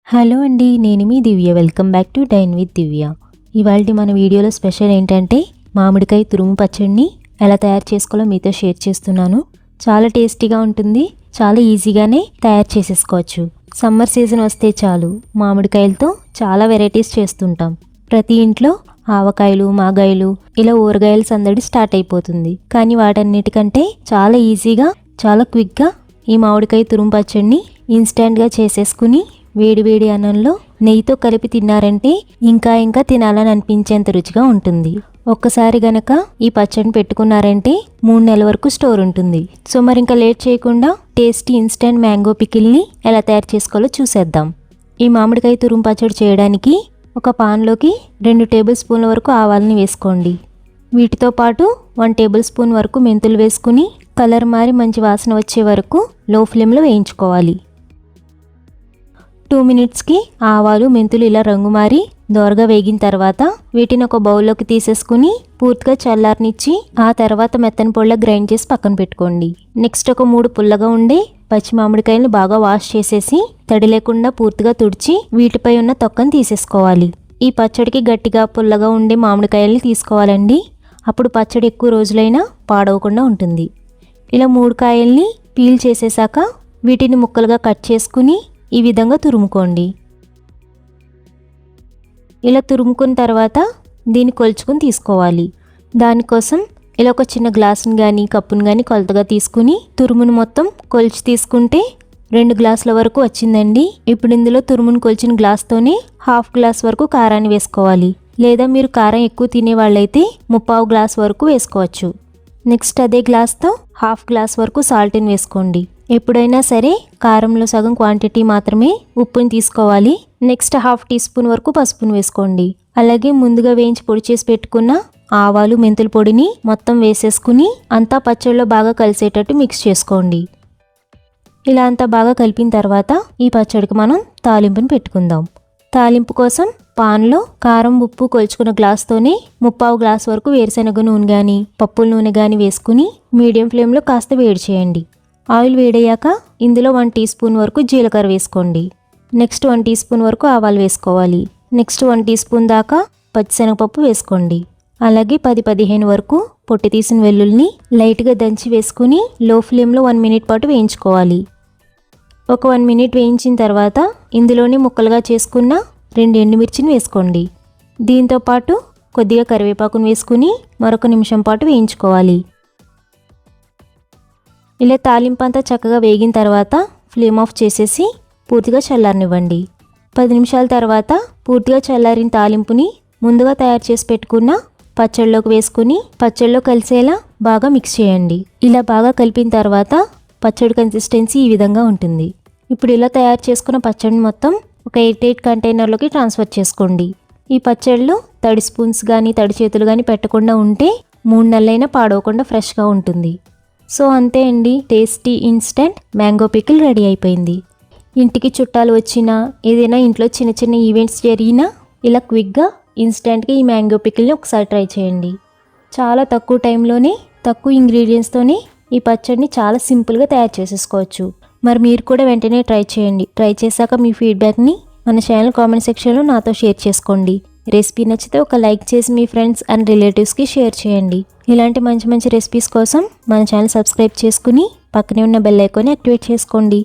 Hello అండి, నేను మీ Divya. Welcome back to dine with Divya. ఇవాళ మన వీడియోలో స్పెషల్ ఏంటంటే మామిడికాయ తురుము పచ్చడిని ఎలా తయారు చేసుకోవాలో మీతో షేర్ చేస్తున్నాను. చాలా టేస్టీగా ఉంటుంది, చాలా ఈజీగానే తయారు చేసేసుకోవచ్చు. సమ్మర్ సీజన్ వస్తే చాలు మామిడికాయలతో చాలా వెరైటీస్ చేస్తుంటాం. ప్రతి ఇంట్లో ఆవకాయలు, మాగాయలు, ఇలా ఊరగాయల సందడి స్టార్ట్ అయిపోతుంది. కానీ వాటన్నిటికంటే చాలా ఈజీగా, చాలా క్విక్గా ఈ మామిడికాయ తురుము పచ్చడిని ఇన్స్టెంట్గా చేసేసుకుని వేడి వేడి అన్నంలో నెయ్యితో కలిపి తిన్నారంటే ఇంకా తినాలని అనిపించేంత రుచిగా ఉంటుంది. ఒక్కసారి గనక ఈ పచ్చడిని పెట్టుకున్నారంటే 3 నెలల వరకు స్టోర్ ఉంటుంది. సో మరి ఇంకా లేట్ చేయకుండా టేస్టీ ఇన్స్టెంట్ మ్యాంగో పికిల్ని ఎలా తయారు చేసుకోవాలో చూసేద్దాం. ఈ మామిడికాయ తురుము పచ్చడి చేయడానికి ఒక పాన్లోకి 2 టేబుల్ స్పూన్ల వరకు ఆవాలని వేసుకోండి. వీటితో పాటు 1 టేబుల్ స్పూన్ వరకు మెంతులు వేసుకుని కలర్ మారి మంచి వాసన వచ్చే వరకు లో ఫ్లేమ్లో వేయించుకోవాలి. 2 మినిట్స్కి ఆవాలు, మెంతులు ఇలా రంగు మారి దోరగా వేగిన తర్వాత వీటిని ఒక బౌల్లోకి తీసేసుకుని పూర్తిగా చల్లారనిచ్చి ఆ తర్వాత మెత్తని పొడిలా గ్రైండ్ చేసి పక్కన పెట్టుకోండి. నెక్స్ట్ ఒక 3 పుల్లగా ఉండే పచ్చి మామిడికాయలను బాగా వాష్ చేసేసి తడి లేకుండా పూర్తిగా తుడిచి వీటిపై ఉన్న తొక్కను తీసేసుకోవాలి. ఈ పచ్చడికి గట్టిగా పుల్లగా ఉండే మామిడికాయల్ని తీసుకోవాలండి. అప్పుడు పచ్చడి ఎక్కువ రోజులైనా పాడవకుండా ఉంటుంది. ఇలా 3 కాయల్ని పీల్ చేసేసాక వీటిని ముక్కలుగా కట్ చేసుకుని ఈ విధంగా తురుముకోండి. ఇలా తురుముకున్న తర్వాత దీన్ని కొలుచుకుని తీసుకోవాలి. దానికోసం ఇలా ఒక చిన్న గ్లాసుని కానీ కప్పుని కానీ కొలతగా తీసుకుని తురుమును మొత్తం కొలిచి తీసుకుంటే 2 గ్లాసుల వరకు వచ్చిందండి. ఇప్పుడు ఇందులో తురుమును కొలిచిన గ్లాస్తోనే 1/2 గ్లాస్ వరకు కారాన్ని వేసుకోవాలి. లేదా మీరు కారం ఎక్కువ తినే వాళ్ళైతే 3/4 గ్లాస్ వరకు వేసుకోవచ్చు. నెక్స్ట్ అదే గ్లాస్తో 1/2 గ్లాస్ వరకు సాల్ట్ని వేసుకోండి. ఎప్పుడైనా సరే కారంలో సగం క్వాంటిటీ మాత్రమే ఉప్పుని తీసుకోవాలి. నెక్స్ట్ 1/2 టీ స్పూన్ వరకు పసుపుని వేసుకోండి. అలాగే ముందుగా వేయించి పొడి చేసి పెట్టుకున్న ఆవాలు, మెంతుల పొడిని మొత్తం వేసేసుకుని అంతా పచ్చడిలో బాగా కలిసేటట్టు మిక్స్ చేసుకోండి. ఇలా అంతా బాగా కలిపిన తర్వాత ఈ పచ్చడికి మనం తాలింపుని పెట్టుకుందాం. తాలింపు కోసం పాన్లో కారం, ఉప్పు కొలుచుకున్న గ్లాస్తోనే 3/4 గ్లాస్ వరకు వేరుశనగ నూనె కానీ పప్పుల నూనె కానీ వేసుకుని మీడియం ఫ్లేమ్లో కాస్త వేడి చేయండి. ఆయిల్ వేడయ్యాక ఇందులో 1 టీ స్పూన్ వరకు జీలకర్ర వేసుకోండి. నెక్స్ట్ 1 టీ స్పూన్ వరకు ఆవాలు వేసుకోవాలి. నెక్స్ట్ 1 టీ స్పూన్ దాకా పచ్చిశనగపప్పు వేసుకోండి. అలాగే 10-15 వరకు పొట్టి తీసిన వెల్లుల్ని లైట్గా దంచి వేసుకుని లో ఫ్లేమ్లో 1 మినిట్ పాటు వేయించుకోవాలి. ఒక 1 మినిట్ వేయించిన తర్వాత ఇందులోనే ముక్కలుగా చేసుకున్న 2 ఎండుమిర్చిని వేసుకోండి. దీంతో పాటు కొద్దిగా కరివేపాకును వేసుకుని మరొక నిమిషం పాటు వేయించుకోవాలి. ఇలా తాలింపు అంతా చక్కగా వేగిన తర్వాత ఫ్లేమ్ ఆఫ్ చేసేసి పూర్తిగా చల్లారనివ్వండి. 10 నిమిషాల తర్వాత పూర్తిగా చల్లారిన తాలింపుని ముందుగా తయారు చేసి పెట్టుకున్న పచ్చడిలోకి వేసుకుని పచ్చడిలో కలిసేలా బాగా మిక్స్ చేయండి. ఇలా బాగా కలిపిన తర్వాత పచ్చడి కన్సిస్టెన్సీ ఈ విధంగా ఉంటుంది. ఇప్పుడు ఇలా తయారు చేసుకున్న పచ్చడిని మొత్తం ఒక 8 కంటైనర్లోకి ట్రాన్స్ఫర్ చేసుకోండి. ఈ పచ్చడిలో తడి స్పూన్స్ కానీ తడి చేతులు కానీ పెట్టకుండా ఉంటే 3 నెలలైనా పాడవకుండా ఫ్రెష్గా ఉంటుంది. సో అంతే అండి, tasty instant mango pickle ready అయిపోయింది. ఇంటికి చుట్టాలు వచ్చినా ఏదైనా ఇంట్లో చిన్న చిన్న ఈవెంట్స్ జరిగినా ఇలా క్విక్గా ఇన్స్టెంట్గా ఈ మ్యాంగో పికిల్ని ఒకసారి ట్రై చేయండి. చాలా తక్కువ టైంలోనే తక్కువ ఇంగ్రీడియంట్స్తోనే ఈ పచ్చడిని చాలా సింపుల్గా తయారు చేసేసుకోవచ్చు. మరి మీరు కూడా వెంటనే ట్రై చేయండి. ట్రై చేశాక మీ ఫీడ్బ్యాక్ని మన ఛానల్ కామెంట్ సెక్షన్లో నాతో షేర్ చేసుకోండి. రెసిపీ నచ్చితే ఒక లైక్ చేసి మీ ఫ్రెండ్స్ అండ్ రిలేటివ్స్కి షేర్ చేయండి. ఇలాంటి మంచి మంచి రెసిపీస్ కోసం మన ఛానల్ సబ్స్క్రైబ్ చేసుకుని పక్కనే ఉన్న బెల్ ఐకాన్ని యాక్టివేట్ చేసుకోండి.